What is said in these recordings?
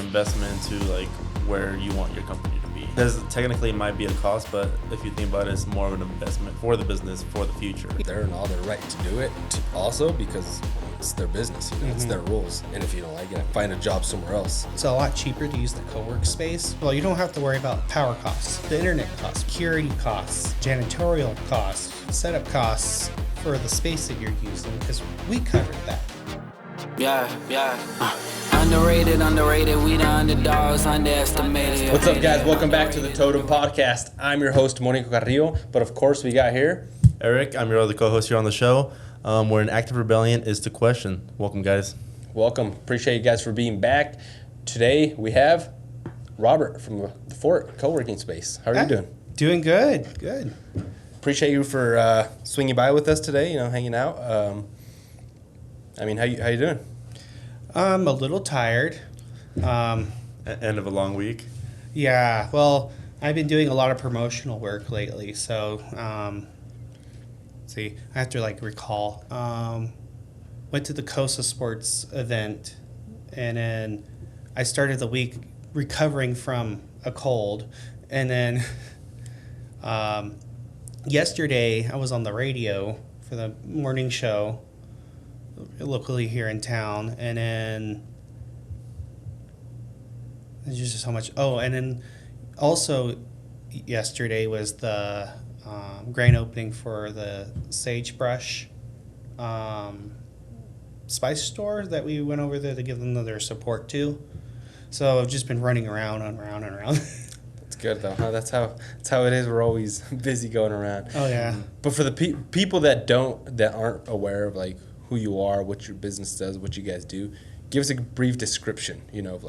investment into like where you want your company to be. There's technically might be a cost, but if you think about it, it's more of an investment for the business for the future. They're in all their right to do it also because it's their business, it's their rules. And if you don't like it, find a job somewhere else. It's a lot cheaper to use the Cowork space. Well, you don't have to worry about power costs, the internet costs, security costs, janitorial costs, setup costs for the space that you're using, because we covered that. Underrated, we the underdogs, underestimated. What's up, guys? Welcome back to the Totem Podcast. I'm your host, Monico Carrillo, but of course we got here Eric, I'm your other co-host here on the show. We're an active rebellion is to question. Welcome, guys. Welcome. Appreciate you guys for being back. Today we have Robert from the Fort co-working space. How are you doing? Doing good. Appreciate you for swinging by with us today, hanging out. How you doing? I'm a little tired. End of a long week. Yeah, well, I've been doing a lot of promotional work lately, so I have to recall. Went to the Costa Sports event, and then I started the week recovering from a cold, and then yesterday I was on the radio for the morning show locally here in town, and then there's just so much. Oh, and then also yesterday was the grand opening for the Sagebrush spice store that we went over there to give them their support to. So I've just been running around and around and around. That's good though. Huh? That's how it is. We're always busy going around. Oh yeah. But for the people that aren't aware of who you are, what your business does, what you guys do, give us a brief description, of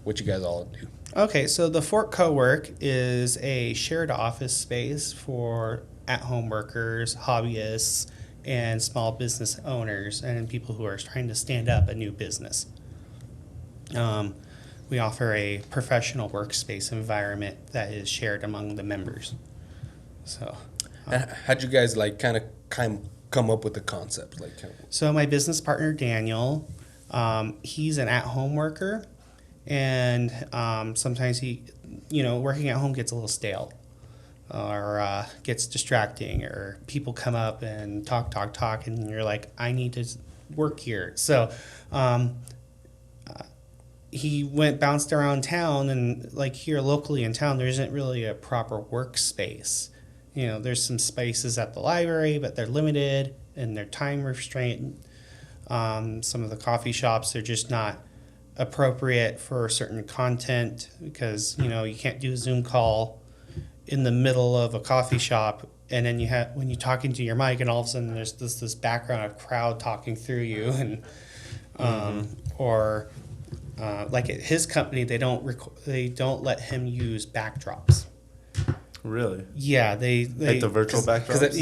what you guys all do. Okay, so the Fort Cowork is a shared office space for at-home workers, hobbyists, and small business owners, and people who are trying to stand up a new business. We offer a professional workspace environment that is shared among the members. So, how'd you guys kind of come up with the concept? So my business partner Daniel, he's an at-home worker, and sometimes he, working at home gets a little stale, or gets distracting, or people come up and talk, and you're like, I need to work here. So he bounced around town, and here locally in town, there isn't really a proper workspace. There's some spaces at the library, but they're limited and they're time restrained. Some of the coffee shops are just not appropriate for certain content because, you can't do a Zoom call in the middle of a coffee shop, and then when you're talking to your mic and all of a sudden there's this background of crowd talking through you, and at his company they don't let him use backdrops. Really? Yeah, they the virtual backdrops.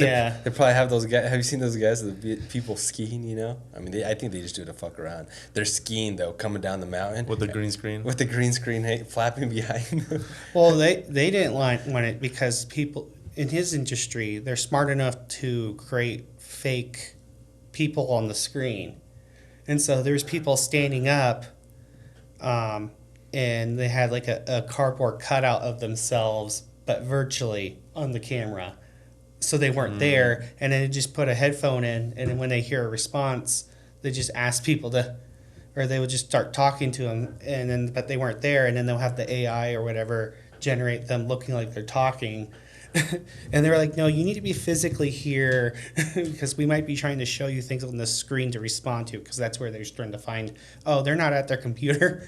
They probably have those guys. Have you seen those guys? The people skiing. I think they just do it to fuck around. They're skiing though, coming down the mountain with the green screen. With the green screen, flapping behind. Well, they didn't want it because people in his industry, they're smart enough to create fake people on the screen, and so there's people standing up, and they had a cardboard cutout of themselves, but virtually on the camera. So they weren't there, and then they just put a headphone in, and then when they hear a response, they just ask people or they would just start talking to them, but they weren't there, and then they'll have the AI or whatever generate them looking like they're talking. And they were like, no, you need to be physically here because we might be trying to show you things on the screen to respond to, because that's where they're trying to find, they're not at their computer.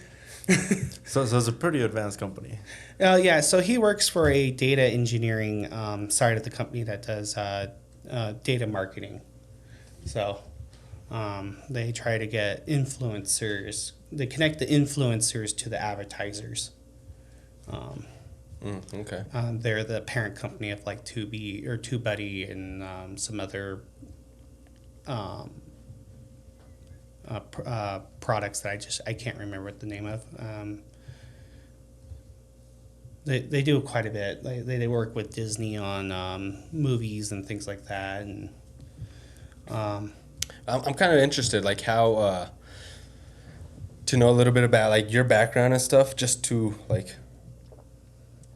So it's a pretty advanced company. Yeah, so he works for a data engineering side of the company that does data marketing. So they try to get influencers. They connect the influencers to the advertisers. Okay. They're the parent company of Tubi or TubeBuddy and some other products that I can't remember what the name of. They do quite a bit. They work with Disney on movies and things like that. And I'm kind of interested, how to know a little bit about like your background and stuff, just to like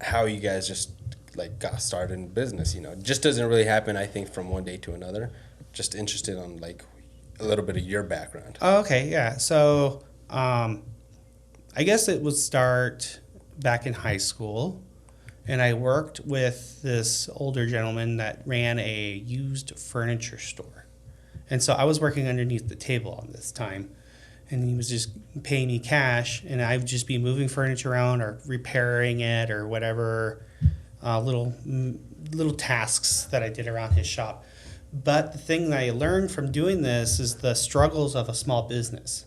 how you guys just like got started in business. You know, it just doesn't really happen, I think, from one day to another. Just interested on like a little bit of your background. Oh, okay, yeah. So I guess it would start back in high school, and I worked with this older gentleman that ran a used furniture store. And so I was working underneath the table all this time, and he was just paying me cash, and I would just be moving furniture around or repairing it or whatever little tasks that I did around his shop. But the thing that I learned from doing this is the struggles of a small business.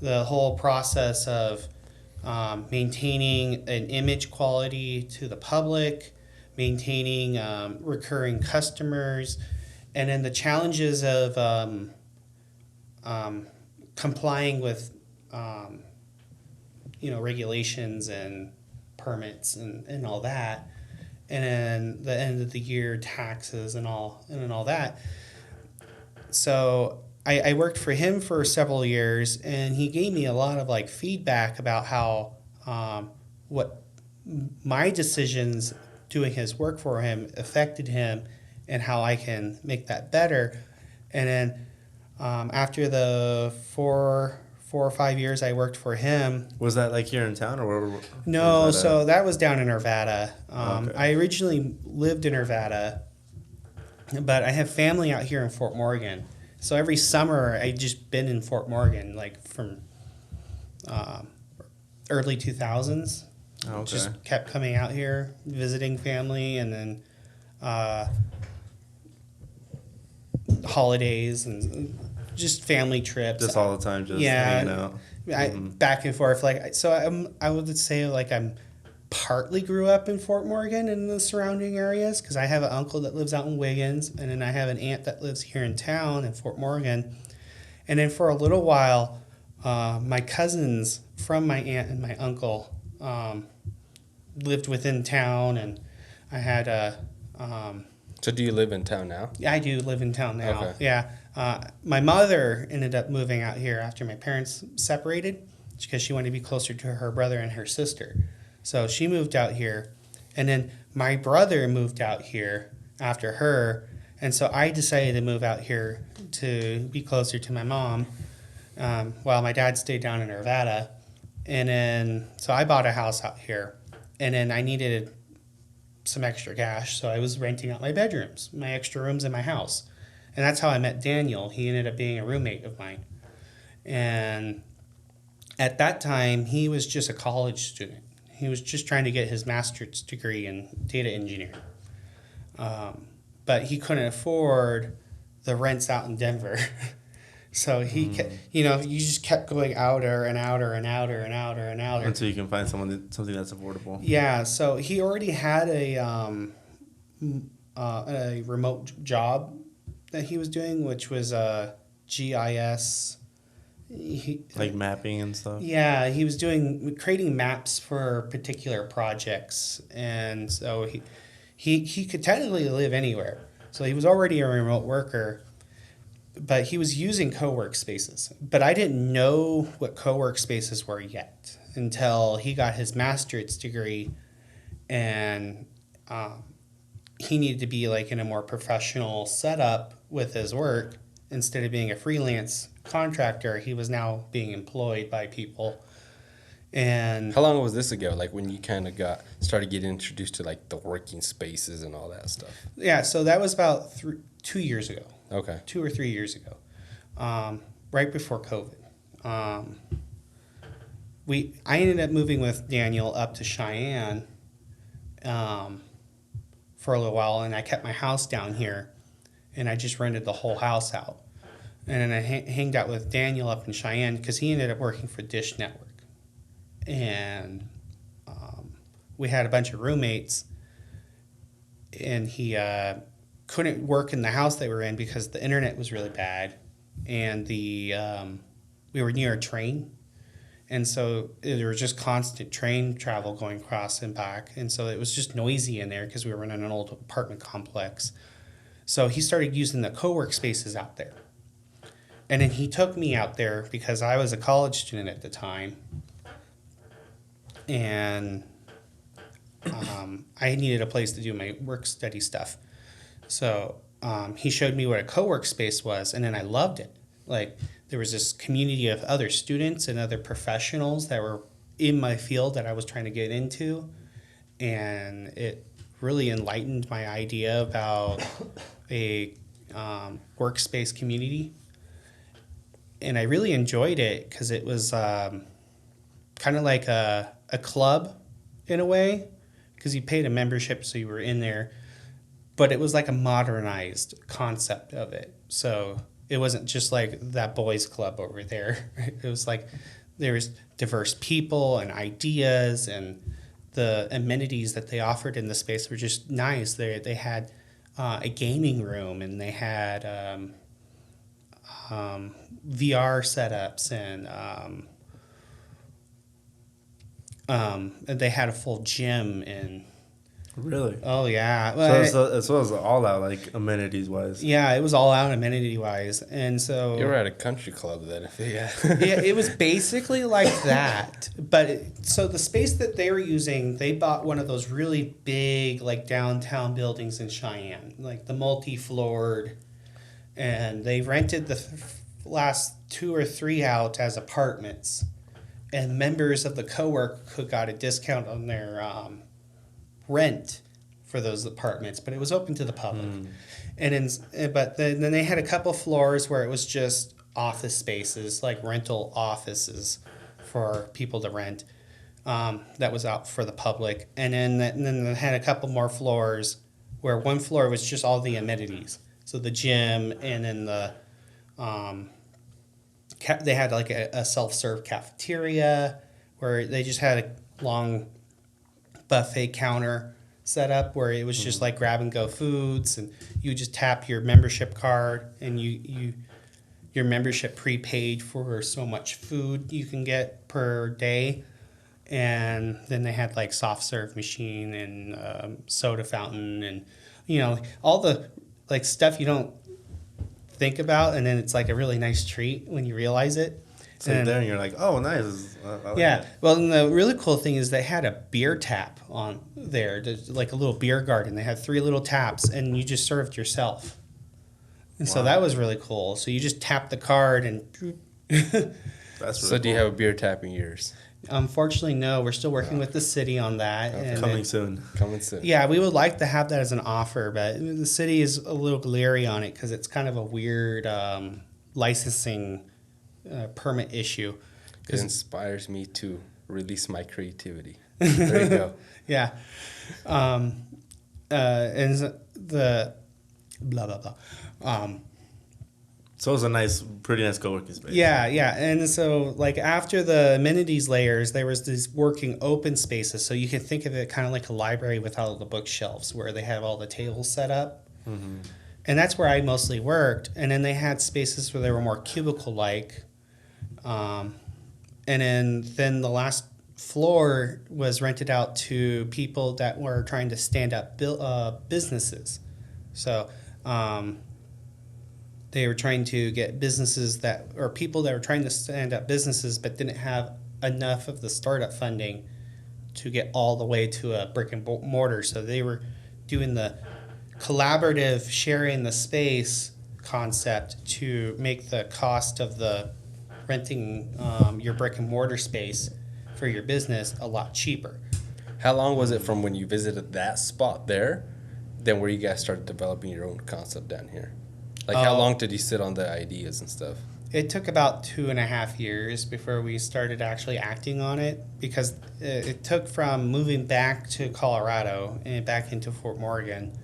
The whole process of maintaining an image quality to the public, maintaining recurring customers, and then the challenges of complying with regulations and permits and all that, and then the end of the year taxes and all that. So I worked for him for several years, and he gave me a lot of like feedback about how what my decisions doing his work for him affected him and how I can make that better. And then after the four or 5 years I worked for him. Was that like here in town or where? No, so that was down in Arvada. Okay. I originally lived in Arvada, but I have family out here in Fort Morgan. So every summer I just been in Fort Morgan, like from early 2000s. Okay. Just kept coming out here, visiting family, and then holidays and just family trips. Just all the time, just hanging out. Back and forth. I would say like I'm partly grew up in Fort Morgan and the surrounding areas because I have an uncle that lives out in Wiggins, and then I have an aunt that lives here in town in Fort Morgan. And then for a little while, my cousins from my aunt and my uncle lived within town, and I had a... So do you live in town now? Yeah, I do live in town now. Okay. Yeah. My mother ended up moving out here after my parents separated because she wanted to be closer to her brother and her sister. So she moved out here. And then my brother moved out here after her. And so I decided to move out here to be closer to my mom while my dad stayed down in Arvada. And then, so I bought a house out here. And then I needed some extra cash, so I was renting out my bedrooms, my extra rooms in my house. And that's how I met Daniel. He ended up being a roommate of mine. And at that time, he was just a college student. He was just trying to get his master's degree in data engineering. But he couldn't afford the rents out in Denver. So he, you just kept going outer and outer and outer and outer and outer until you can find something that's affordable. Yeah, so he already had a remote job that he was doing, which was GIS. Like mapping and stuff. Yeah, he was creating maps for particular projects, and so he could technically live anywhere. So he was already a remote worker. But he was using Cowork spaces. But I didn't know what Cowork spaces were yet until he got his master's degree, and he needed to be like in a more professional setup with his work. Instead of being a freelance contractor, he was now being employed by people. And how long was this ago? Like when you kind of started getting introduced to like the working spaces and all that stuff? Yeah, so that was about 2 years ago. Okay. 2 or 3 years ago, right before COVID. I ended up moving with Daniel up to Cheyenne for a little while, and I kept my house down here, and I just rented the whole house out. And then I hanged out with Daniel up in Cheyenne because he ended up working for Dish Network. And we had a bunch of roommates, and he... couldn't work in the house they were in because the internet was really bad, and we were near a train, and so there was just constant train travel going across and back, and so it was just noisy in there because we were in an old apartment complex. So he started using the co-work spaces out there, And then he took me out there because I was a college student at the time. And I needed a place to do my work study stuff. So he showed me what a Cowork space was, and then I loved it. Like, there was this community of other students and other professionals that were in my field that I was trying to get into, and it really enlightened my idea about a workspace community. And I really enjoyed it because it was kind of like a club in a way, because you paid a membership, so you were in there. But it was like a modernized concept of it. So it wasn't just like that boys club over there. It was like there was diverse people and ideas, and the amenities that they offered in the space were just nice. They had a gaming room, and they had VR setups, and they had a full gym. And Really? oh yeah, So as well as all out, like, amenities wise. yeah, it was all out amenity wise. And so You were at a country club then, yeah. yeah, it was basically like that. But so the space that they were using, they bought one of those really big, like, downtown buildings in Cheyenne, like the multi-floored, and they rented the last 2 or 3 out as apartments, and members of the Cowork could got a discount on their rent for those apartments, but it was open to the public. And then they had a couple floors where it was just office spaces, like rental offices for people to rent. That was out for the public. And then they had a couple more floors where one floor was just all the amenities. So the gym, and then they had like a self-serve cafeteria where they just had a long buffet counter set up where it was just like grab and go foods, and you just tap your membership card, and your membership prepaid for so much food you can get per day. And then they had like soft serve machine and soda fountain, and all the like stuff you don't think about, and then it's like a really nice treat when you realize it. So there, and you're like, oh, nice. I like Yeah. that. Well, and the really cool thing is they had a beer tap on there, like a little beer garden. They had 3 little taps, and you just served yourself. And so that was really cool. So you just tap the card, and That's really So do you have a beer tapping yours? unfortunately, no. We're still working with the city on that. And coming soon. Coming soon. yeah, we would like to have that as an offer, but the city is a little leery on it because it's kind of a weird licensing permit issue. It inspires me to release my creativity. There you go. Yeah. And the blah, blah, blah. So it was pretty nice co-working space. Yeah. And so, like, after the amenities layers, there was these working open spaces. So you can think of it kind of like a library with all the bookshelves where they have all the tables set up. Mm-hmm. And that's where I mostly worked. And then they had spaces where they were more cubicle-like. And then the last floor was rented out to people that were trying to stand up businesses. So they were trying to get businesses people that were trying to stand up businesses but didn't have enough of the startup funding to get all the way to a brick and mortar. So they were doing the collaborative sharing the space concept to make the cost of the renting your brick and mortar space for your business a lot cheaper. How long was it from when you visited that spot there, then where you guys started developing your own concept down here? Like, how long did you sit on the ideas and stuff? It took about 2.5 years before we started actually acting on it, because it took from moving back to Colorado and back into Fort Morgan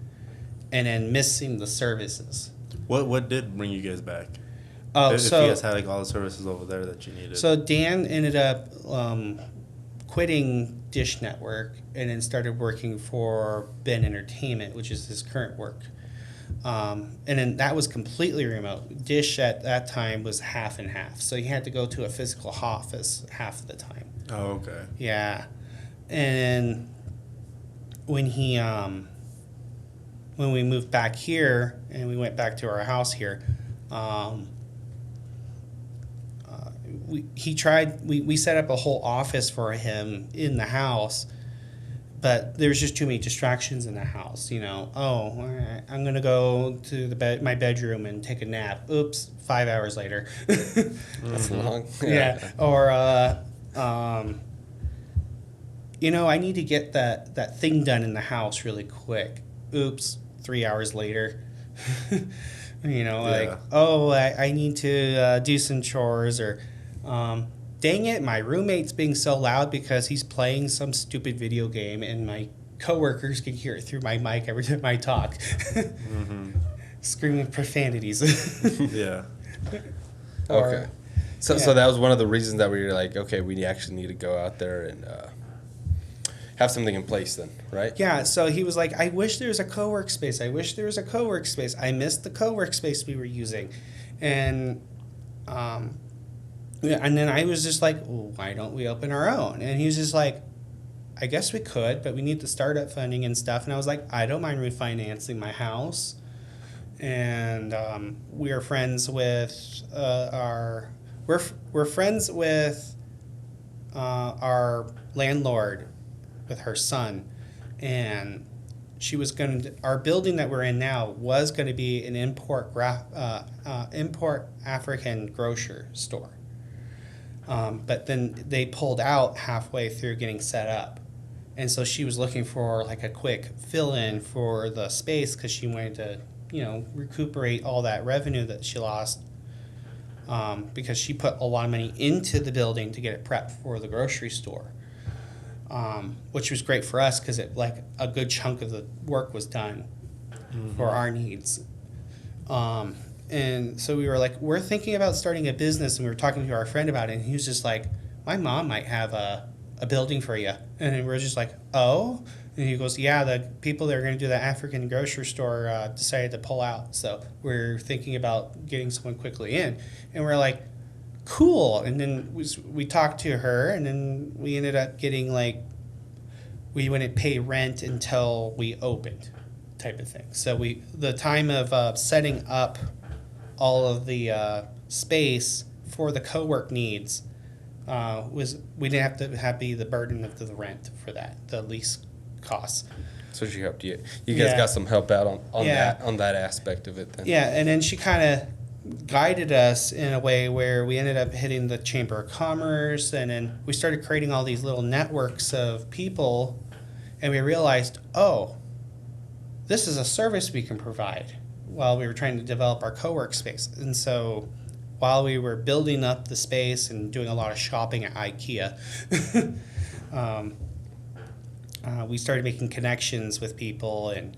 and then missing the services. What did bring you guys back? Oh, If so you guys had like all the services over there that you needed. So Dan ended up quitting Dish Network and then started working for Ben Entertainment, which is his current work. And then that was completely remote. Dish at that time was half and half, so he had to go to a physical office half the time. Oh, okay. Yeah, and when he when we moved back here and we went back to our house here, we set up a whole office for him in the house, but there's just too many distractions in the house. All right, I'm gonna go to my bedroom and take a nap. Oops, 5 hours later. That's long. Yeah. Or I need to get that thing done in the house really quick. Oops, 3 hours later. I need to do some chores, or dang it, my roommate's being so loud because he's playing some stupid video game and my coworkers can hear it through my mic every time I talk. Screaming profanities. Yeah. Okay. So that was one of the reasons that we were like, okay, we actually need to go out there and have something in place then, right? Yeah, so he was like, I wish there was a co-work space. I wish there was a co-work space. I missed the co-work space we were using. And and then I was just like, well, why don't we open our own? And he was just like, I guess we could, but we need the startup funding and stuff. And I was like, I don't mind refinancing my house. And we are friends with we're friends with our landlord, with her son, and she was our building that we're in now was going to be an import African grocery store. But then they pulled out halfway through getting set up. And so she was looking for like a quick fill-in for the space because she wanted to, recuperate all that revenue that she lost, because she put a lot of money into the building to get it prepped for the grocery store, which was great for us because a good chunk of the work was done for our needs. And so we were like, we're thinking about starting a business, and we were talking to our friend about it, and he was just like, my mom might have a building for you. And then we're just like, oh? And he goes, yeah, the people that are going to do the African grocery store decided to pull out. So we're thinking about getting someone quickly in. And we're like, cool. And then we talked to her, and then we ended up getting we wouldn't pay rent until we opened, type of thing. So the time of setting up all of the space for the co-work needs we didn't have to be the burden of the rent for that, the lease costs. So she helped you. You guys got some help out on that aspect of it then. Yeah, and then she kind of guided us in a way where we ended up hitting the Chamber of Commerce, and then we started creating all these little networks of people, and we realized, oh, this is a service we can provide while we were trying to develop our co-work space. And so while we were building up the space and doing a lot of shopping at IKEA, we started making connections with people, and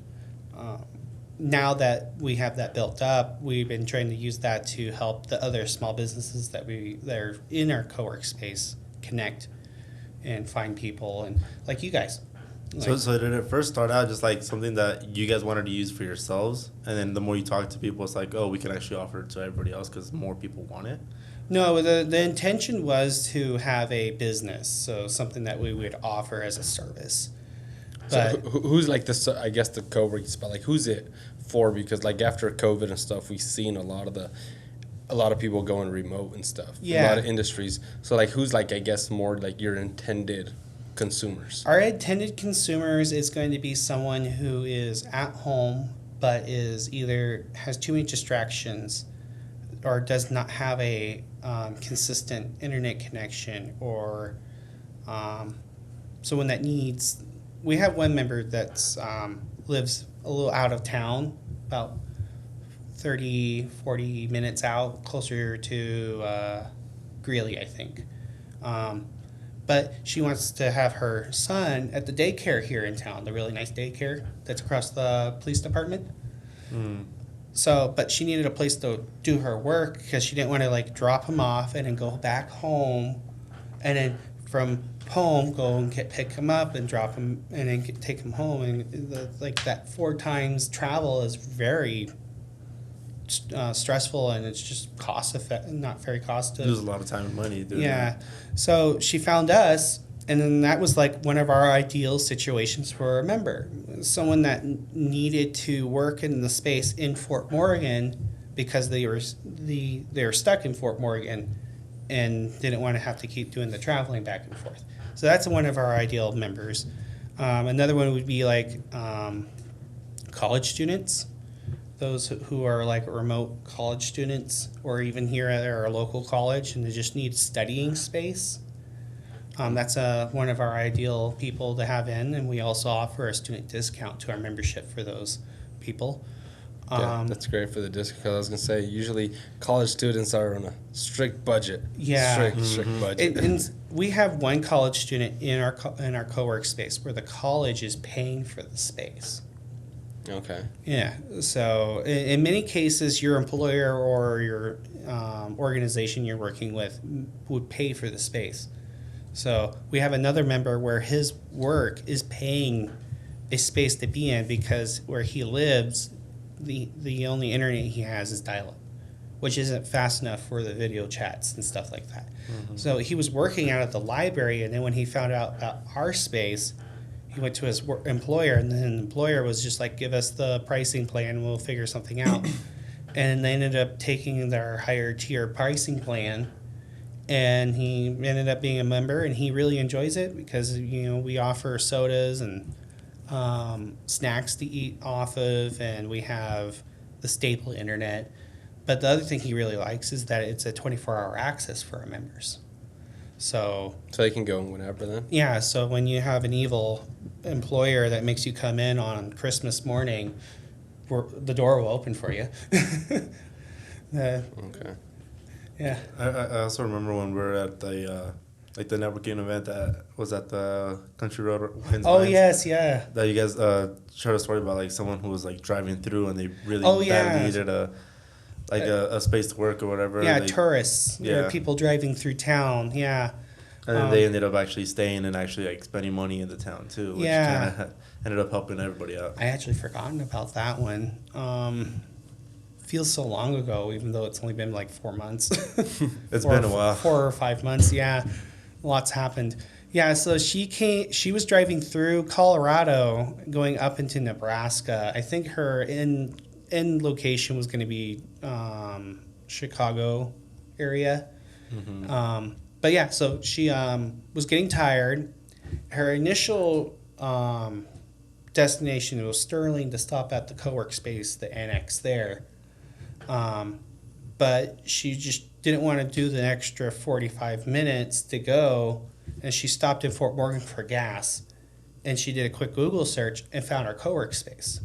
now that we have that built up, we've been trying to use that to help the other small businesses that are in our co-work space connect and find people, and like you guys. So did it first start out just like something that you guys wanted to use for yourselves, and then the more you talk to people, it's like, oh, we can actually offer it to everybody else because more people want it? No, the intention was to have a business, so something that we would offer as a service. But so who's like I guess the co-working spot, like who's it for? Because like after COVID and stuff, we've seen a lot of people going remote and stuff. Yeah. A lot of industries. So like who's like, I guess more like your intended consumers? Our intended consumers is going to be someone who is at home but is either has too many distractions or does not have a consistent internet connection, or someone that needs. We have one member that's lives a little out of town, about 30, 40 minutes out, closer to Greeley, I think. But she wants to have her son at the daycare here in town, the really nice daycare that's across the police department. So, but she needed a place to do her work because she didn't want to drop him off and then go back home, and then from home go and pick him up and drop him and then take him home, and that 4 times travel is very stressful, and it's just not very cost. There's a lot of time and money doing that. So she found us, and then that was one of our ideal situations for a member, someone that needed to work in the space in Fort Morgan because they were stuck in Fort Morgan, and didn't want to have to keep doing the traveling back and forth. So that's one of our ideal members. Another one would be like college students, those who are like remote college students, or even here at our local college and they just need studying space. That's one of our ideal people to have in, and we also offer a student discount to our membership for those people. Yeah, that's great for the discount. I was gonna say usually college students are on a strict budget. Yeah, strict budget. and we have one college student in our Cowork space where the college is paying for the space. Okay. Yeah. So in many cases, your employer or your organization you're working with would pay for the space. So we have another member where his work is paying a space to be in because where he lives, the only internet he has is dial-up, which isn't fast enough for the video chats and stuff like that. Mm-hmm. So he was working out at the library, and then when he found out about our space, he went to his employer, and then the employer was just like, give us the pricing plan and we'll figure something out. And they ended up taking their higher tier pricing plan, and he ended up being a member, and he really enjoys it because, we offer sodas and snacks to eat off of, and we have the staple internet. But the other thing he really likes is that it's a 24-hour access for our members. So they can go whenever then? Yeah, so when you have an evil employer that makes you come in on Christmas morning, the door will open for you. Okay. Yeah. I also remember when we were at the the networking event that was at the Country Road. Yes, yeah. That you guys shared a story about like someone who was like driving through and they really badly needed a space to work or whatever. Yeah, tourists. Yeah, people driving through town. Yeah. And then they ended up actually staying and actually like spending money in the town too, which kind of ended up helping everybody out. I actually forgotten about that one. Feels so long ago, even though it's only been like 4 months. It's been a while. 4 or 5 months, yeah. Lots happened. Yeah, so she was driving through Colorado, going up into Nebraska. I think her end location was going to be Chicago area. Mm-hmm. But yeah, so she was getting tired. Her initial destination was Sterling to stop at the Cowork space, the annex there. But she just didn't want to do the extra 45 minutes to go, and she stopped in Fort Morgan for gas, and she did a quick Google search and found our Cowork space.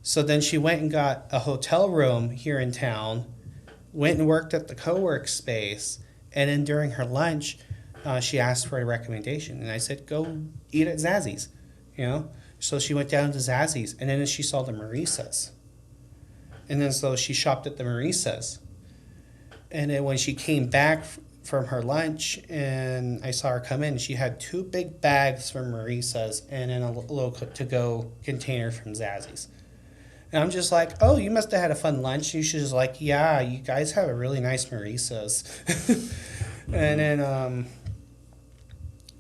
So then she went and got a hotel room here in town, went and worked at the Cowork space, and then during her lunch, she asked for a recommendation, and I said, go eat at Zazzy's, So she went down to Zazzy's, and then she saw the Marissa's. And then so she shopped at the Marissa's. And then when she came back from her lunch and I saw her come in, she had 2 big bags from Marissa's and then a little to-go container from Zazzy's. And I'm just like, oh, you must have had a fun lunch. And she's like, yeah, you guys have a really nice Marissa's. And then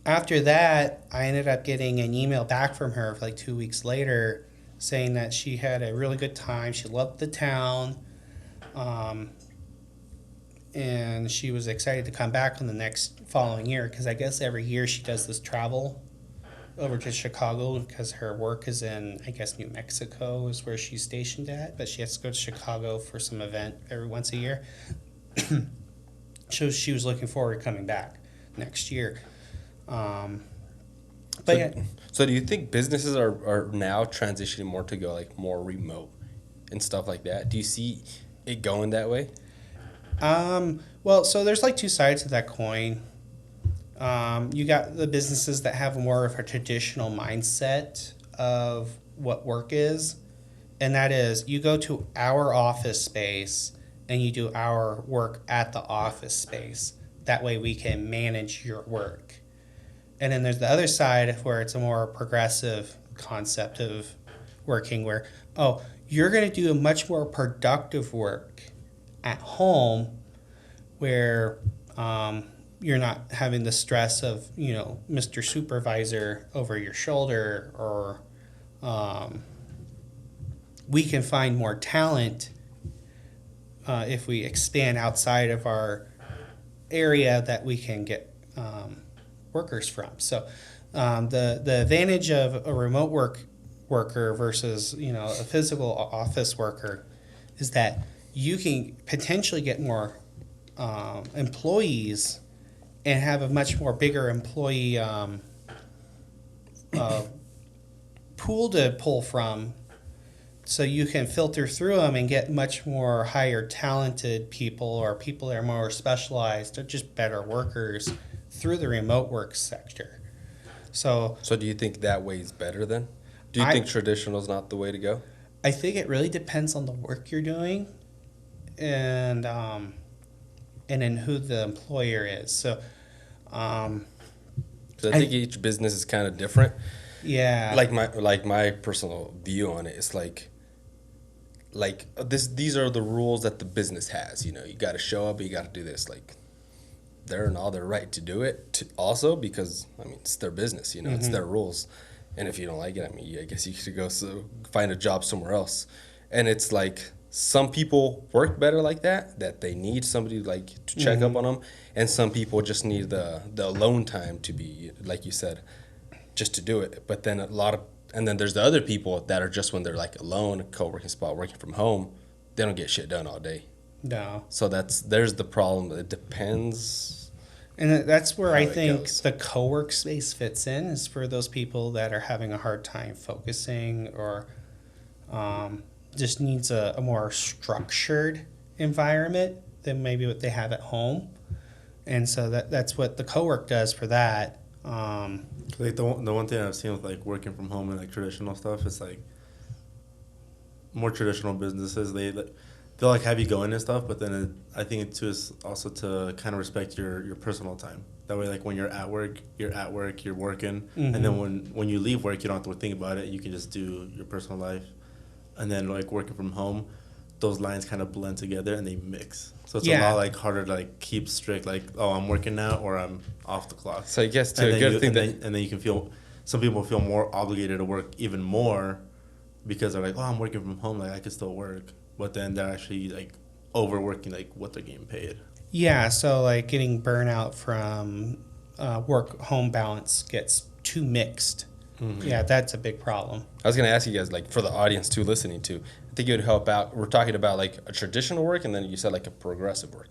after that, I ended up getting an email back from her like 2 weeks later saying that she had a really good time. She loved the town. And she was excited to come back on the next following year because I guess every year she does this travel over to Chicago because her work is in, I guess, New Mexico is where she's stationed at, but she has to go to Chicago for some event every once a year. So she was looking forward to coming back next year. So do you think businesses are now transitioning more to go like more remote and stuff like that? Do you see it going that way? Well, so there's like 2 sides to that coin. You got the businesses that have more of a traditional mindset of what work is, and that is you go to our office space and you do our work at the office space. That way we can manage your work. And then there's the other side where it's a more progressive concept of working where, you're going to do a much more productive work at home where you're not having the stress of, Mr. Supervisor over your shoulder, or we can find more talent if we expand outside of our area that we can get workers from. So the advantage of a remote worker versus a physical office worker is that you can potentially get more employees and have a much more bigger employee pool to pull from, so you can filter through them and get much more higher talented people or people that are more specialized or just better workers through the remote work sector. So do you think that way is better then? Do you think traditional is not the way to go? I think it really depends on the work you're doing and then who the employer is. So I think each business is kind of different. Yeah. Like my personal view on it is like these are the rules that the business has. You got to show up, you got to do this. Like they're in all their right to do it also because it's their business. It's their rules. And if you don't like it, I guess you could go find a job somewhere else. And it's like some people work better like that they need somebody to check up on them, and some people just need the alone time to be, like you said, just to do it. But then and then there's the other people that are just when they're like alone, a co-working spot, working from home, they don't get shit done all day. No. So there's the problem. It depends. And that's where I think the co-work space fits in, is for those people that are having a hard time focusing or just needs a more structured environment than maybe what they have at home. And so that's what the co-work does for that. Like the one thing I've seen with like working from home and like traditional stuff is like more traditional businesses, they'll like have you go in and stuff, but then I think it too is also to kind of respect your personal time. That way, like when you're at work, you're working, and then when you leave work, you don't have to think about it. You can just do your personal life, and then like working from home, those lines kind of blend together and they mix. So it's a lot like harder to like keep strict, like, oh, I'm working now or I'm off the clock. So I guess too, and then you can feel, some people feel more obligated to work even more because they're like, oh, I'm working from home, like I can still work. But then they're actually like overworking like what they're getting paid. Yeah, so like getting burnout from work-home balance gets too mixed. Yeah, that's a big problem. I was going to ask you guys, like for the audience too listening to, I think it would help out. We're talking about like a traditional work, and then you said like a progressive work.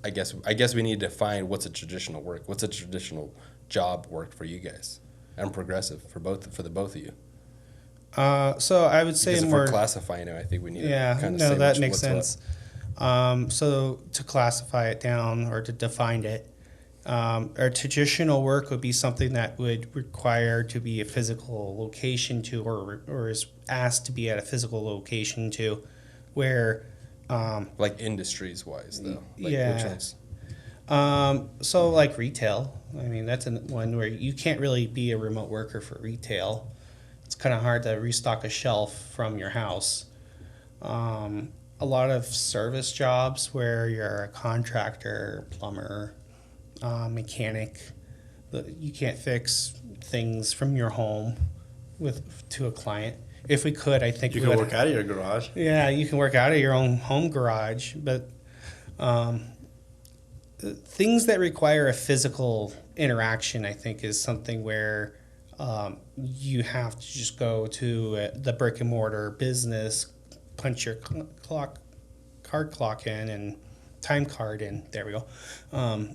I guess we need to define what's a traditional work. What's a traditional job work for you guys, and progressive for the both of you. So I would say because more if we're classifying it, I think we need to kind of say that makes sense. So to classify it down or to define it, our traditional work would be something that would require to be a physical location to, or is asked to be at a physical location to, where like industries wise though. Like yeah. Which ones? So like retail. I mean, that's one where you can't really be a remote worker for retail. It's kind of hard to restock a shelf from your house. A lot of service jobs where you're a contractor, plumber, mechanic. You can't fix things from your home to a client. If we could, I think you can work out of your garage. Yeah, you can work out of your own home garage, but things that require a physical interaction, I think, is something where you have to just go to the brick and mortar business, punch your card clock in and time card in, there we go,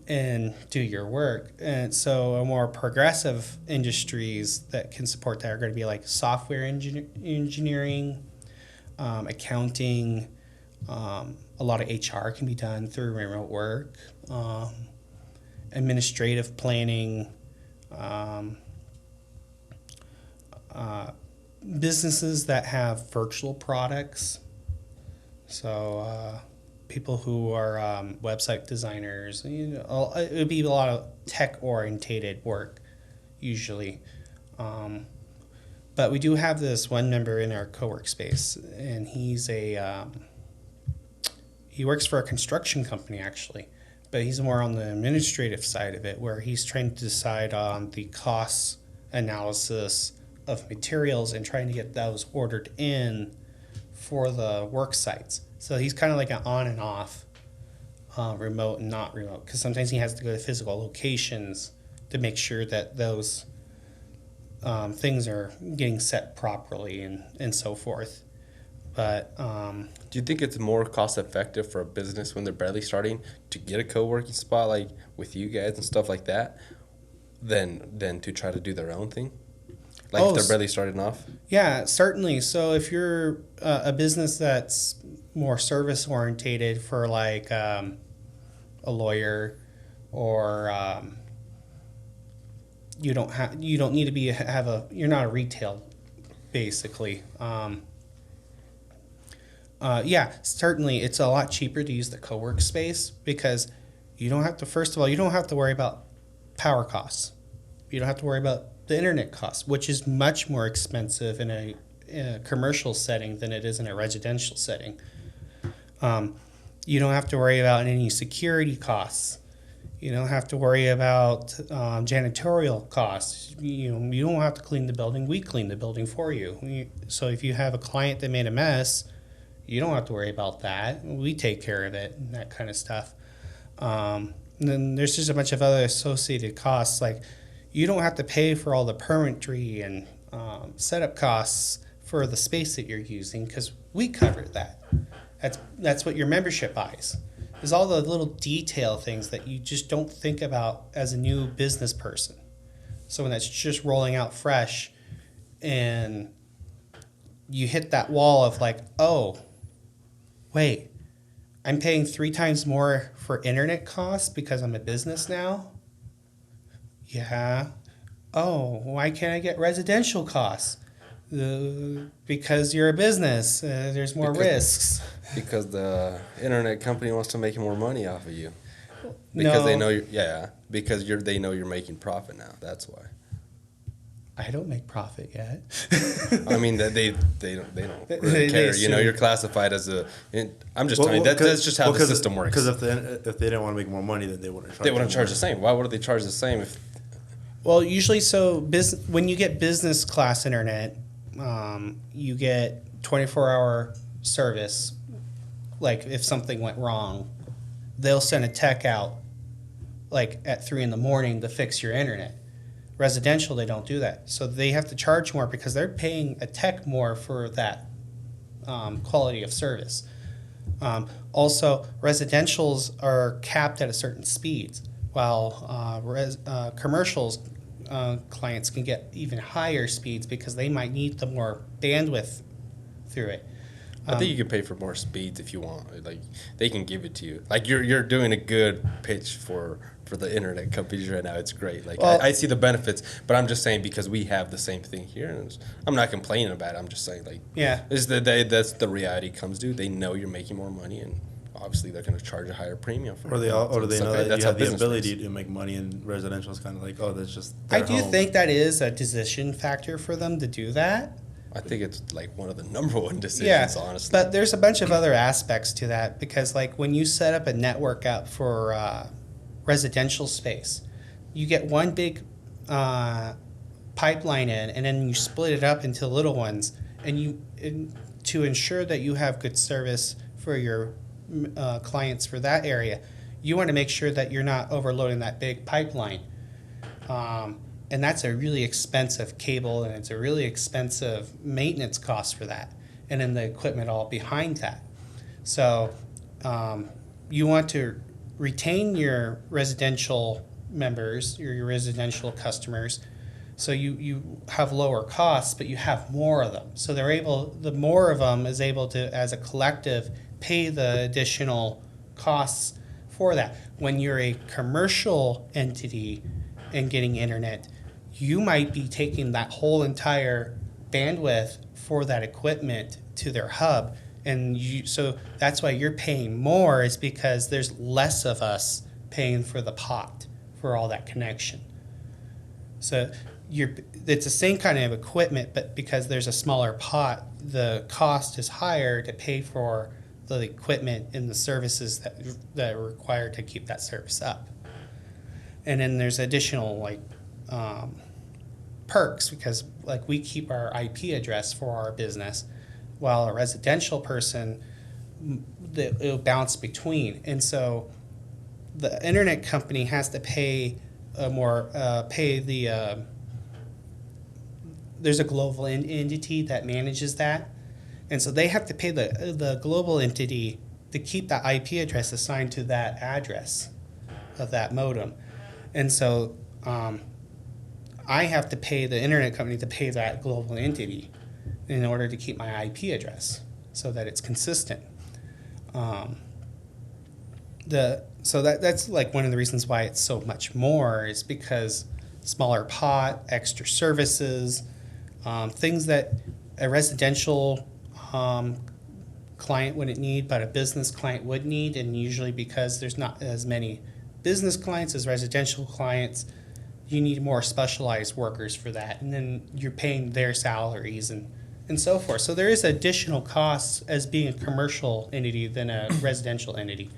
and do your work. And so a more progressive industries that can support that are going to be like software engineering, accounting, a lot of HR can be done through remote work, administrative planning, businesses that have virtual products. So people who are website designers, it would be a lot of tech-orientated work usually. But we do have this one member in our co-work space, and he works for a construction company actually, but he's more on the administrative side of it, where he's trying to decide on the cost analysis of materials and trying to get those ordered in for the work sites. So he's kind of like an on and off remote and not remote, because sometimes he has to go to physical locations to make sure that those things are getting set properly and so forth. But do you think it's more cost effective for a business when they're barely starting to get a co-working spot like with you guys and stuff like that than to try to do their own thing? Like if they're barely starting off? Yeah, certainly. So if you're a business that's more service orientated for like a lawyer, or you don't need to you're not a retail, basically. Yeah, certainly it's a lot cheaper to use the co-work space, because you don't have to, first of all, you don't have to worry about power costs. You don't have to worry about the internet costs, which is much more expensive in a commercial setting than it is in a residential setting. You don't have to worry about any security costs. You don't have to worry about janitorial costs. You don't have to clean the building. We clean the building for you. So if you have a client that made a mess, you don't have to worry about that. We take care of it and that kind of stuff. And then there's just a bunch of other associated costs. Like, you don't have to pay for all the permitry and setup costs for the space that you're using, because we cover that. That's what your membership buys, is all the little detail things that you just don't think about as a new business person. So when that's just rolling out fresh and you hit that wall of like, oh, wait, I'm paying 3 times more for internet costs because I'm a business now? Yeah. Oh, why can't I get residential costs? Because you're a business. There's more risks. Because the internet company wants to make more money off of you. Because they know because they know you're making profit now. That's why. I don't make profit yet. I mean, they don't really care. You're classified as a. I'm just telling you that's just how the system works. Because if they didn't want to make more money, then they wouldn't charge. They wouldn't charge the same. Why would they charge the same if? Well, usually, when you get business class internet, you get 24-hour service. Like if something went wrong, they'll send a tech out, like at 3 a.m. to fix your internet. Residential, they don't do that. So they have to charge more because they're paying a tech more for that quality of service. Also, residentials are capped at a certain speeds, while commercials clients can get even higher speeds because they might need the more bandwidth through it. I think you can pay for more speeds if you want. Like they can give it to you. Like you're doing a good pitch for the internet companies right now. It's great. Like I see the benefits, but I'm just saying because we have the same thing here. And I'm not complaining about it. I'm just saying that's the reality comes due. They know you're making more money, and obviously they're going to charge a higher premium for it. Or do they know that you have the ability to make money, and residential is kind of like, oh, that's just I do think that is a decision factor for them to do that. I think it's like one of the number one decisions, honestly. But there's a bunch of other aspects to that, because like when you set up a network up for residential space, you get one big pipeline in, and then you split it up into little ones, and to ensure that you have good service for your clients for that area, you want to make sure that you're not overloading that big pipeline. And that's a really expensive cable, and it's a really expensive maintenance cost for that, and then the equipment all behind that. So you want to retain your residential members, your residential customers, so you have lower costs, but you have more of them. So the more of them is able to, as a collective, pay the additional costs for that. When you're a commercial entity and getting internet, you might be taking that whole entire bandwidth for that equipment to their hub, and so that's why you're paying more, is because there's less of us paying for the pot for all that connection. So it's the same kind of equipment, but because there's a smaller pot, the cost is higher to pay for the equipment and the services that are required to keep that service up. And then there's additional perks, because like we keep our IP address for our business, while a residential person, it'll bounce between. And so the internet company has to pay there's a global entity that manages that, and so they have to pay the global entity to keep that IP address assigned to that address of that modem, and so I have to pay the internet company to pay that global entity in order to keep my IP address so that it's consistent. So that's like one of the reasons why it's so much more is because smaller pot, extra services, things that a residential client wouldn't need, but a business client would need, and usually because there's not as many business clients as residential clients, you need more specialized workers for that, and then you're paying their salaries and so forth. So there is additional costs as being a commercial entity than a residential entity.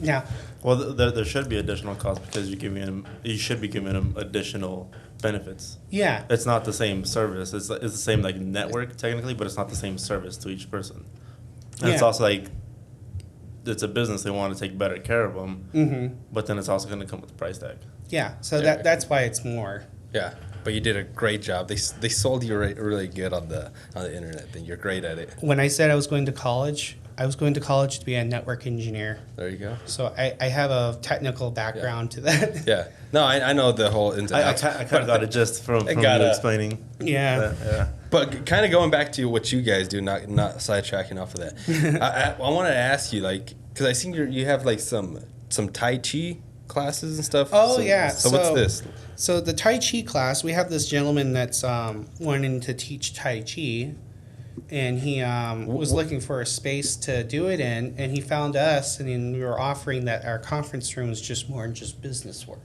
Now, well, there should be additional costs because you should be giving them additional benefits. yeah, It's not the same service. It's the same like network technically, but it's not the same service to each person. And it's Yeah. also like it's a business. They want to take better care of them, but then it's also going to come with a price tag. yeah. So Yeah. that's why it's more. Yeah, but you did a great job. They sold you really good on the internet. Then you're great at it. When I said I was going to college to be a network engineer. There you go. So I have a technical background to that. Yeah. No, I know the whole ins and I outs. kind of got it just from you got it. explaining. Yeah. that, yeah. But kind of going back to what you guys do, not sidetracking off of that. I wanted to ask you, like, because I see you have like some Tai Chi classes and stuff. Oh, so, yeah. So what's this? So the Tai Chi class, we have this gentleman that's wanting to teach Tai Chi, and he was looking for a space to do it in, and he found us, and then we were offering that our conference room is just more than just business work.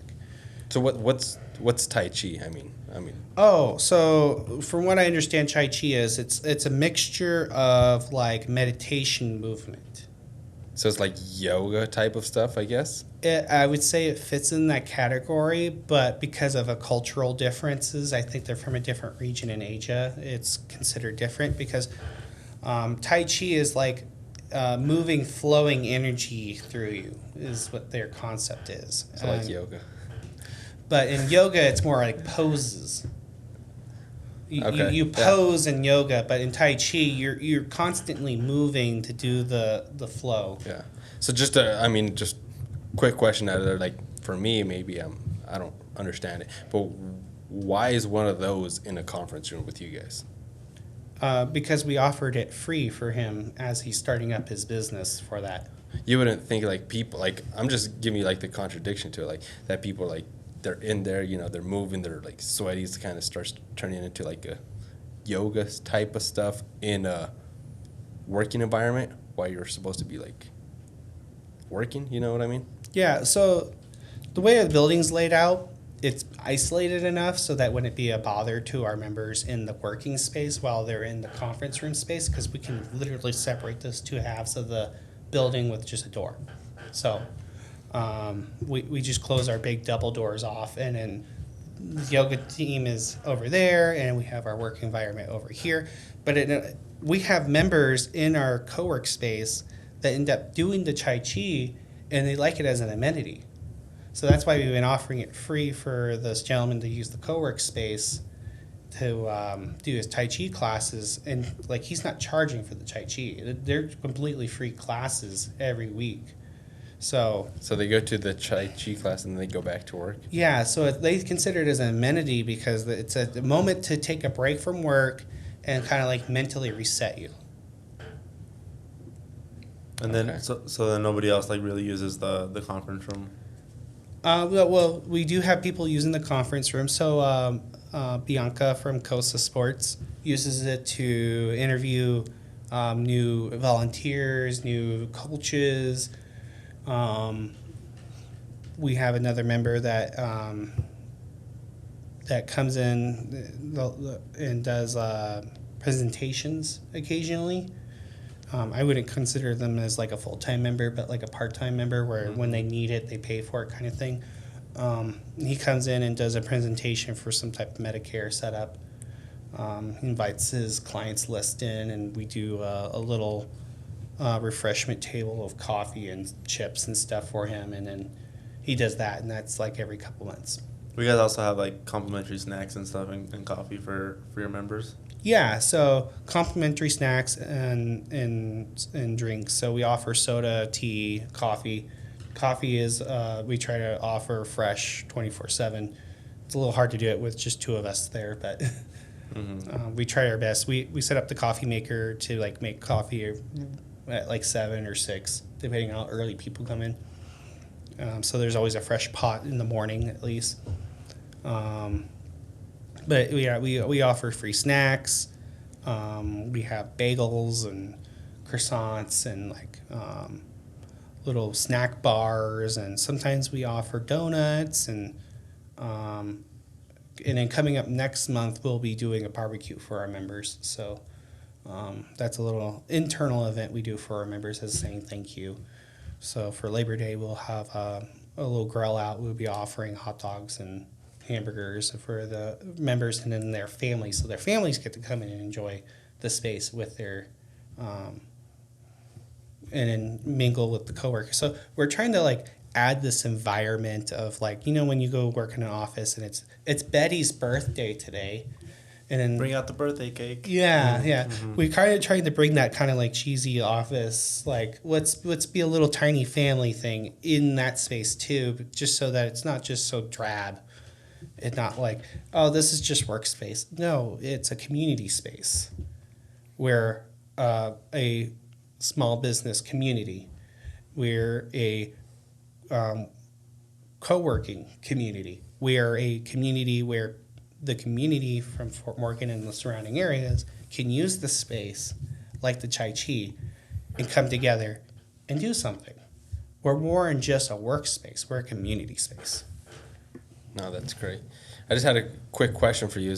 So what's Tai Chi? I mean. Oh, so from what I understand, Tai Chi is it's a mixture of like meditation movement. So it's like yoga type of stuff, I guess. I would say it fits in that category, but because of a cultural differences, I think they're from a different region in Asia. It's considered different because Tai Chi is like moving, flowing energy through you is what their concept is. So like yoga. But in yoga, it's more like poses. Okay, You yeah. pose in yoga, but in Tai Chi, you're constantly moving to do the flow. Yeah. So just quick question out of there. Like for me, maybe I don't understand it, but why is one of those in a conference room with you guys? Because we offered it free for him as he's starting up his business for that. You wouldn't think like people like I'm just giving you like the contradiction to it, like that people like they're in there, they're moving, they're like sweaty, it kind of starts turning into like a yoga type of stuff in a working environment while you're supposed to be like working, you know what I mean? Yeah, so the way the building's laid out, it's isolated enough so that wouldn't be a bother to our members in the working space while they're in the conference room space, because we can literally separate those two halves of the building with just a door. So we just close our big double doors off, and then the yoga team is over there, and we have our work environment over here. But we have members in our Cowork space that end up doing the Tai Chi, and they like it as an amenity. So that's why we've been offering it free for this gentleman to use the Cowork space to do his Tai Chi classes. And like, he's not charging for the Tai Chi. They're completely free classes every week. So they go to the Tai Chi class and then they go back to work? yeah, so they consider it as an amenity because it's a moment to take a break from work and kind of like mentally reset you. And then so then nobody else like really uses the conference room. Well, we do have people using the conference room. So Bianca from Costa Sports uses it to interview new volunteers, new coaches. We have another member that comes in and does presentations occasionally. I wouldn't consider them as like a full-time member, but like a part-time member where when they need it, they pay for it kind of thing. He comes in and does a presentation for some type of Medicare setup. He invites his clients list in, and we do a little refreshment table of coffee and chips and stuff for him. And then he does that, and that's like every couple months. We guys also have like complimentary snacks and stuff and coffee for your members. Yeah, so complimentary snacks and drinks. So we offer soda, tea, coffee. Coffee is we try to offer fresh 24/7. It's a little hard to do it with just two of us there, but we try our best. We set up the coffee maker to like make coffee at like 7 or 6, depending on how early people come in. So there's always a fresh pot in the morning at least. But yeah, we offer free snacks. We have bagels and croissants and like little snack bars, and sometimes we offer donuts and then coming up next month we'll be doing a barbecue for our members. So that's a little internal event we do for our members as saying thank you. So for Labor Day we'll have a little grill out. We'll be offering hot dogs and hamburgers for the members and then their families, so their families get to come in and enjoy the space with their and then mingle with the coworkers. So we're trying to like add this environment of like, you know, when you go work in an office and it's Betty's birthday today, and then Bring out the birthday cake. yeah. We kind of trying to bring that kind of like cheesy office, like let's be a little tiny family thing in that space too, but just so that it's not just so drab. It's not like, oh, this is just workspace. No, it's a community space where a small business community, we're a co-working community. We're a community where the community from Fort Morgan and the surrounding areas can use the space like the Chai Chi and come together and do something. We're more than just a workspace. We're a community space. No, that's great. I just had a quick question for you.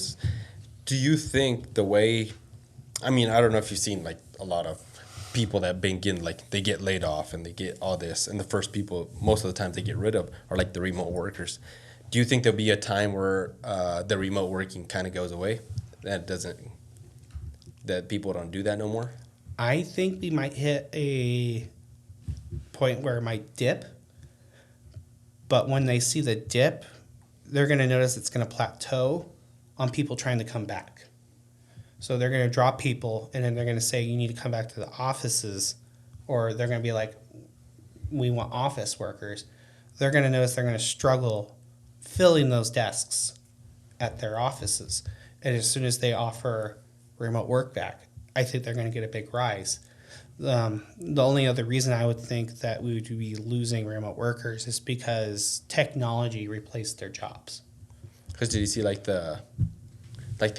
Do you think the way, I mean, I don't know if you've seen like a lot of people that have been getting, like they get laid off and they get all this, and the first people most of the time they get rid of are like the remote workers. Do you think there'll be a time where the remote working kind of goes away? That people don't do that no more? I think we might hit a point where it might dip, but when they see the dip, they're going to notice it's going to plateau on people trying to come back. So they're going to drop people, and then they're going to say, you need to come back to the offices, or they're going to be like, we want office workers. They're going to notice they're going to struggle filling those desks at their offices. And as soon as they offer remote work back, I think they're going to get a big rise. The only other reason I would think that we would be losing remote workers is because technology replaced their jobs. Because did you see like the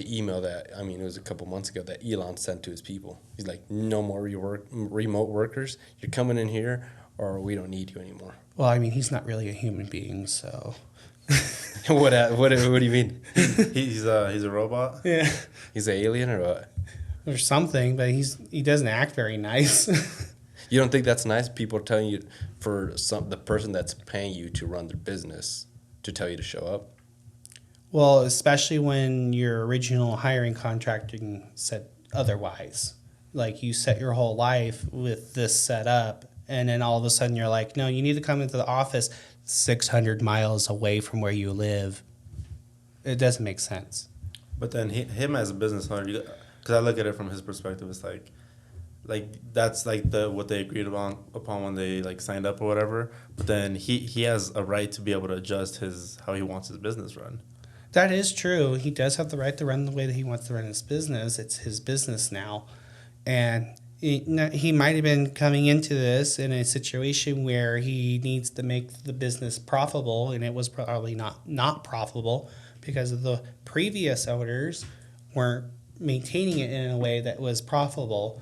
email that, I mean, it was a couple months ago that Elon sent to his people? He's like, no more remote workers. You're coming in here or we don't need you anymore. Well, I mean, he's not really a human being, so. What do you mean? He's a robot. Yeah. He's an alien or what? Or something, but he doesn't act very nice. You don't think that's nice? People are telling you for the person that's paying you to run their business to tell you to show up? Well, especially when your original hiring contracting said otherwise. Like you set your whole life with this set up, and then all of a sudden you're like, no, you need to come into the office 600 miles away from where you live. It doesn't make sense. But then him as a business owner, because I look at it from his perspective, it's like that's like what they agreed upon when they like signed up or whatever. But then he has a right to be able to adjust how he wants his business run. That is true. He does have the right to run the way that he wants to run his business. It's his business now. And he might have been coming into this in a situation where he needs to make the business profitable, and it was probably not profitable because of the previous owners weren't maintaining it in a way that was profitable.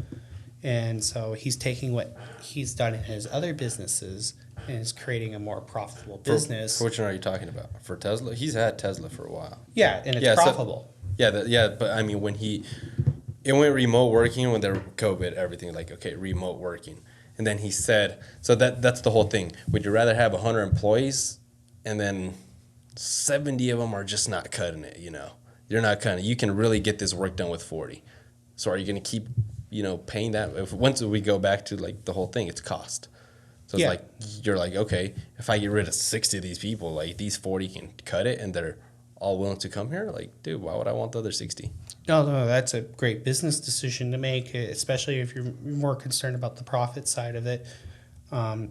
And so he's taking what he's done in his other businesses and is creating a more profitable business. For which one are you talking about? For Tesla? He's had Tesla for a while. Yeah, and it's profitable. But I mean, when it went remote working, when there was COVID, everything like, okay, remote working. And then he said, so that's the whole thing. Would you rather have 100 employees and then 70 of them are just not cutting it, you know? You're not cutting it. You can really get this work done with 40. So are you going to keep, paying that? Once we go back to like the whole thing, it's cost. So it's like, you're like, okay, if I get rid of 60 of these people, like these 40 can cut it and they're all willing to come here. Like, dude, why would I want the other 60? No, that's a great business decision to make, especially if you're more concerned about the profit side of it.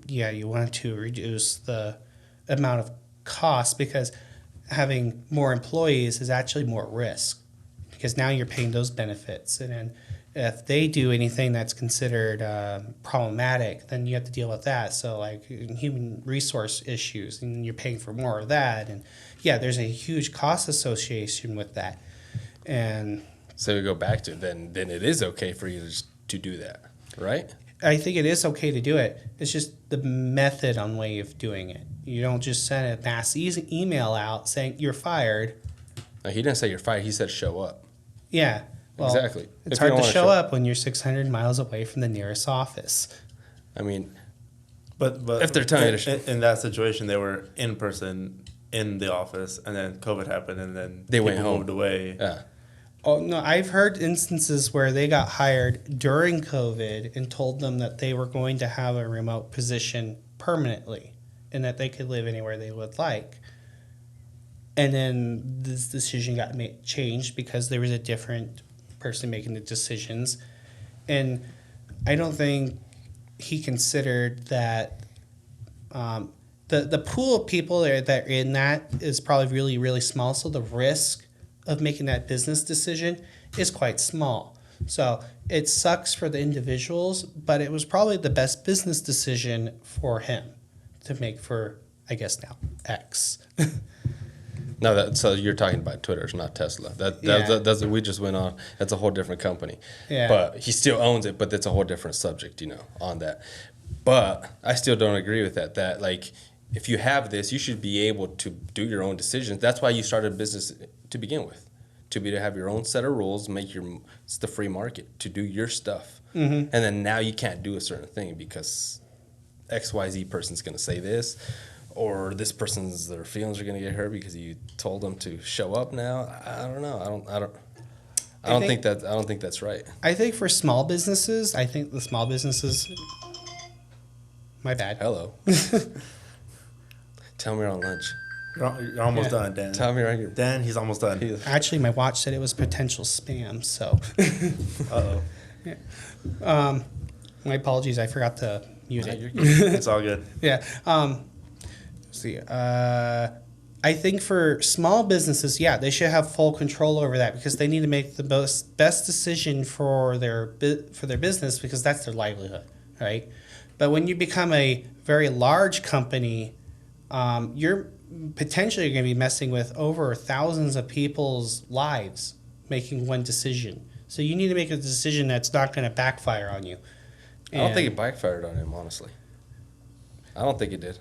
You want to reduce the amount of cost, because having more employees is actually more risk, because now you're paying those benefits. And then if they do anything that's considered problematic, then you have to deal with that. So like human resource issues, and you're paying for more of that. And yeah, there's a huge cost association with that. And so we go back to then it is okay for you to do that, right? I think it is okay to do it. It's just the method on way of doing it. You don't just send a mass email out saying you're fired. No, he didn't say you're fired. He said show up. Yeah. Well, exactly. It's hard to show up when you're 600 miles away from the nearest office. I mean, but if they're telling you in that situation, they were in person in the office, and then COVID happened, and then they went home, moved away. Yeah. Oh no, I've heard instances where they got hired during COVID and told them that they were going to have a remote position permanently, and that they could live anywhere they would like. And then this decision got changed because there was a different person making the decisions. And I don't think he considered that the pool of people that are in that is probably really, really small. So the risk of making that business decision is quite small. So it sucks for the individuals, but it was probably the best business decision for him to make for, I guess now, X. No, so you're talking about Twitter, not Tesla. We just went on. That's a whole different company. Yeah. But he still owns it, but that's a whole different subject, on that. But I still don't agree with that. That, like, if you have this, you should be able to do your own decisions. That's why you started a business to begin with, to have your own set of rules, it's the free market, to do your stuff. Mm-hmm. And then now you can't do a certain thing because XYZ person's going to say this, or this their feelings are going to get hurt because you told them to show up now. I don't know. I don't think that's right. I think for small businesses, my bad. Hello. Tell me you're on lunch. You're almost done, Dan. Tell me right here. Dan, he's almost done. Actually, my watch said it was potential spam, so. Uh-oh. Yeah. My apologies, I forgot to mute it. It's all good. Yeah. Let's see. I think for small businesses, they should have full control over that, because they need to make the best decision for their business, because that's their livelihood, right? But when you become a very large company, you're potentially going to be messing with over thousands of people's lives making one decision. So you need to make a decision that's not going to backfire on you. I don't think it backfired on him, honestly. I don't think it did.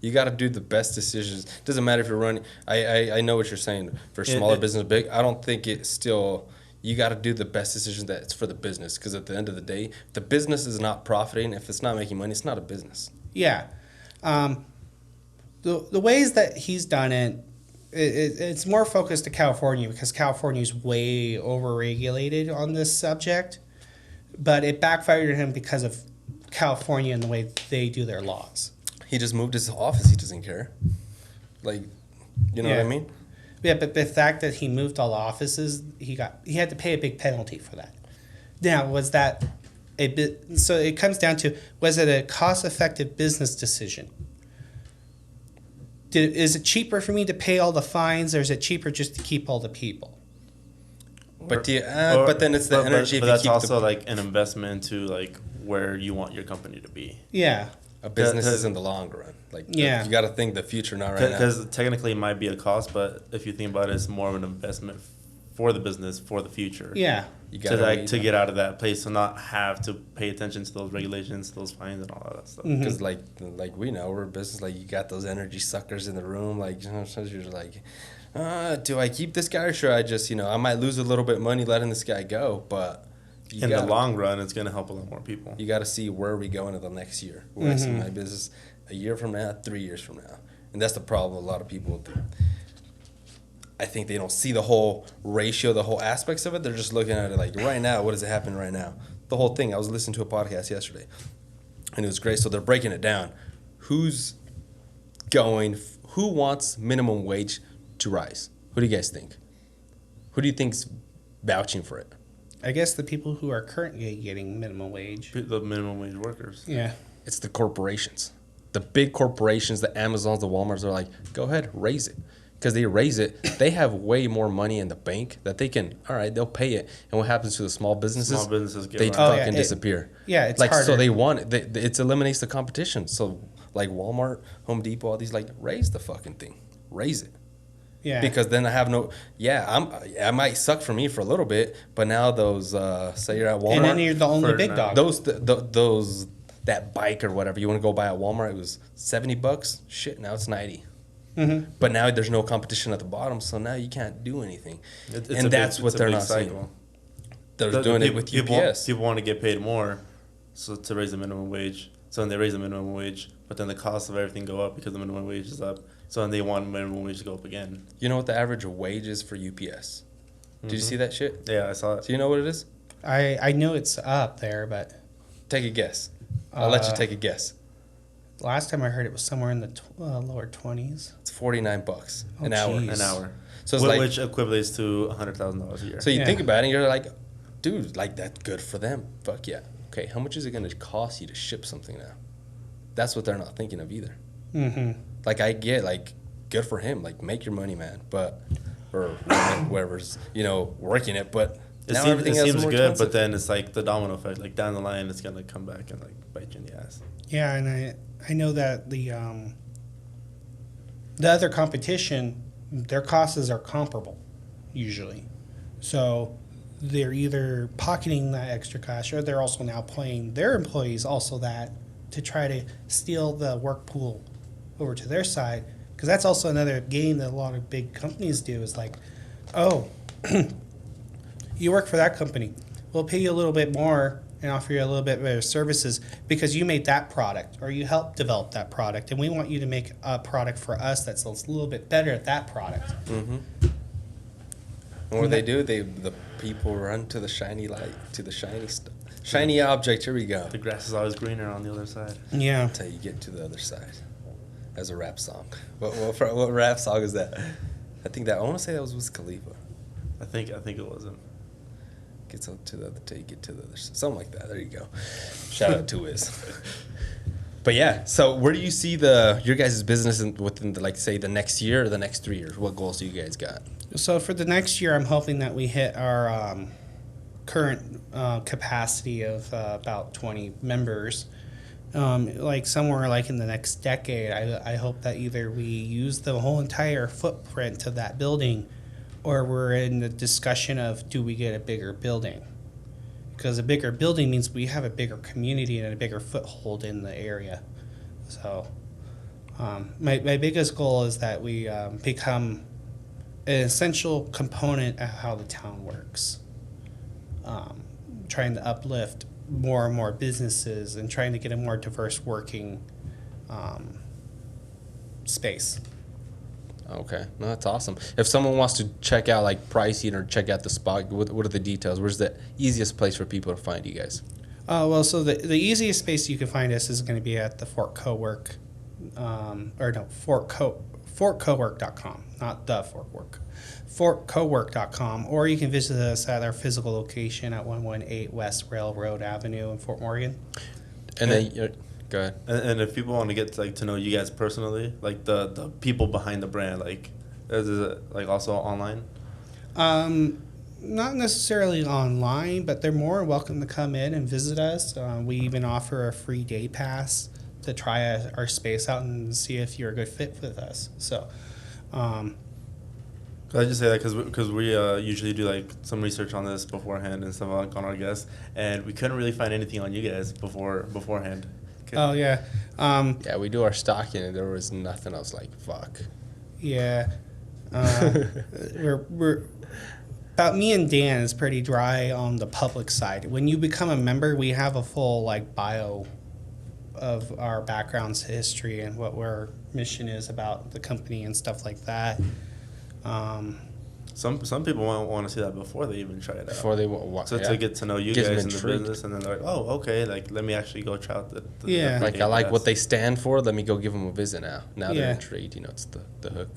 You got to do the best decisions. Doesn't matter if you're running. I know what you're saying. For smaller business, big, I don't think it's still. You got to do the best decision that's for the business, because at the end of the day, if the business is not profiting, if it's not making money, it's not a business. Yeah. The ways that he's done it's more focused to California, because California is way over-regulated on this subject. But it backfired on him because of California and the way they do their laws. He just moved his office. He doesn't care. Like, you know what I mean? Yeah, but the fact that he moved all the offices, he had to pay a big penalty for that. Now, was that a bit? So it comes down to, was it a cost-effective business decision? Is it cheaper for me to pay all the fines, or is it cheaper just to keep all the people? But then it's the energy. But that's also like an investment into like where you want your company to be. Yeah. A business is in the long run. Like, you got to think the future, not right now. Because technically it might be a cost, but if you think about it, it's more of an investment for the business for the future. Yeah. You got to get out of that place, to not have to pay attention to those regulations, those fines, and all that stuff. Because like we know, we're a business. Like, you got those energy suckers in the room. Like, sometimes you're like, do I keep this guy, or should I just, I might lose a little bit of money letting this guy go, but in the long run, it's going to help a lot more people. You got to see where we go into the next year. Where I see my business a year from now, 3 years from now. And that's the problem with a lot of people. I think they don't see the whole ratio, the whole aspects of it. They're just looking at it like, right now, what does it happen right now? The whole thing. I was listening to a podcast yesterday. and it was great. So they're breaking it down. Who wants minimum wage to rise? Who do you guys think? Who do you think's vouching for it? I guess the people who are currently getting minimum wage. The minimum wage workers. Yeah. It's the corporations. The big corporations, the Amazons, the Walmarts are like, go ahead, raise it. Because they raise it, they have way more money in the bank that they can, all right, they'll pay it. And what happens to the small businesses? Small businesses get they run. fucking disappear. It's like, harder. so they want it. It eliminates the competition. So, like Walmart, Home Depot, all these, like, raise the fucking thing. Raise it. Yeah. Because then I have no, I might suck for me for a little bit, but now those, say you're at Walmart. And then you're the only big dog. Those, that bike or whatever you want to go buy at Walmart, it was $70. Shit, now it's 90. Mm-hmm. But now there's no competition at the bottom, so now you can't do anything. It's that's what they're not seeing. They're doing it with UPS. People want to get paid more, so to raise the minimum wage. So then they raise the minimum wage, but then the cost of everything go up because the minimum wage is up. So then they want minimum wage to go up again. You know what the average wage is for UPS? Did you see that shit? Yeah, I saw it. Do you know what it is? I know it's up there, but Take a guess. I'll let you take a guess. last time I heard it was somewhere in the lower 20s. It's $49 Oh, an hour. geez. An hour. So it's like, which equates to $100,000 a year. so you Yeah. think about it, and you're like, dude, like that's good for them. Fuck yeah. Okay, how much is it going to cost you to ship something now? That's what they're not thinking of either. Mm-hmm. Like I get, like, good for him. Like, make your money, man. But or whoever's working it. But It now seems, everything it else is seems more good, expensive. but then it's like the domino effect. Like down the line, it's gonna come back and like bite you in the ass. Yeah, and I know that the other competition, their costs are comparable, usually. So they're either pocketing that extra cash, or they're also now playing their employees also that to try to steal the work pool over to their side. Because that's also another game that a lot of big companies do is like, oh, you work for that company. We'll pay you a little bit more and offer you a little bit better services because you made that product or you helped develop that product. And we want you to make a product for us that's a little bit better at that product. Mm-hmm. And what they do, the people run to the shiny light, to the shiny stuff. Shiny object, here we go. The grass is always greener on the other side. Yeah. Until you get to the other side. As a rap song. What rap song is that? I want to say that was Wiz Khalifa. I think it wasn't. Gets up to the other till you get to the other side. Something like that. There you go. Shout out to Wiz. But yeah, so where do you see your guys' business within the next year or the next 3 years? What goals do you guys got? So for the next year, I'm hoping that we hit our current capacity of about 20 members. Somewhere in the next decade, I hope that either we use the whole entire footprint of that building, or we're in the discussion of do we get a bigger building? Because a bigger building means we have a bigger community and a bigger foothold in the area. So my biggest goal is that we become an essential component of how the town works. Trying to uplift more and more businesses and trying to get a more diverse working space. Okay, no, that's awesome. If someone wants to check out pricing or check out the spot, what are the details? Where's the easiest place for people to find you guys? So the easiest space you can find us is going to be at the Fort Cowork, FortCowork.com, not the Fort Work. FortCowork.com, or you can visit us at our physical location at 118 West Railroad Avenue in Fort Morgan. And then, go ahead. And if people want to get to know you guys personally, like the people behind the brand, is it also online? Not necessarily online, but they're more welcome to come in and visit us. We even offer a free day pass to try our space out and see if you're a good fit with us. So, I just say that because we usually do some research on this beforehand and stuff on our guests, and we couldn't really find anything on you guys beforehand. oh yeah, Yeah, we do our stocking, and there was nothing. I was like, fuck. yeah. We're about me and Dan is pretty dry on the public side. When you become a member, we have a full bio of our backgrounds, history, and what our mission is about the company and stuff like that. Some people want to see that before they even try it out. Before they So to get to know you Gives them guys in the intrigued. business, and then they're like, oh, okay, like let me actually go try out the Yeah. Like I like what they stand for. Let me go give them a visit now. Now they're Yeah. intrigued. You know, it's the hook.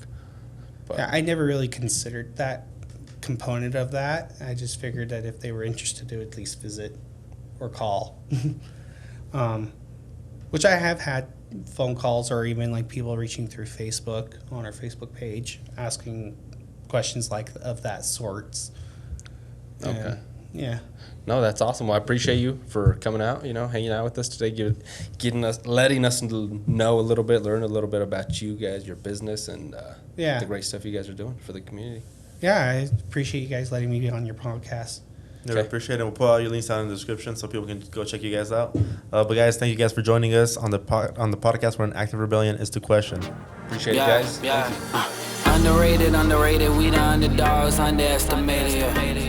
But Yeah, I never really considered that component of that. I just figured that if they were interested to at least visit or call. Which I have had phone calls or even like people reaching through Facebook on our Facebook page asking questions like of that sorts. Okay. And, yeah. No, that's awesome. Well, I appreciate you for coming out, you know, hanging out with us today, letting us know a little bit, learn a little bit about you guys, your business, and Yeah. the great stuff you guys are doing for the community. Yeah, I appreciate you guys letting me be on your podcast. Yeah, Okay. appreciate it. We'll put all your links down in the description so people can go check you guys out. But guys, thank you guys for joining us on the podcast where an active rebellion is to question. Appreciate it, Yeah, guys. yeah. Underrated, we the underdogs, underestimated.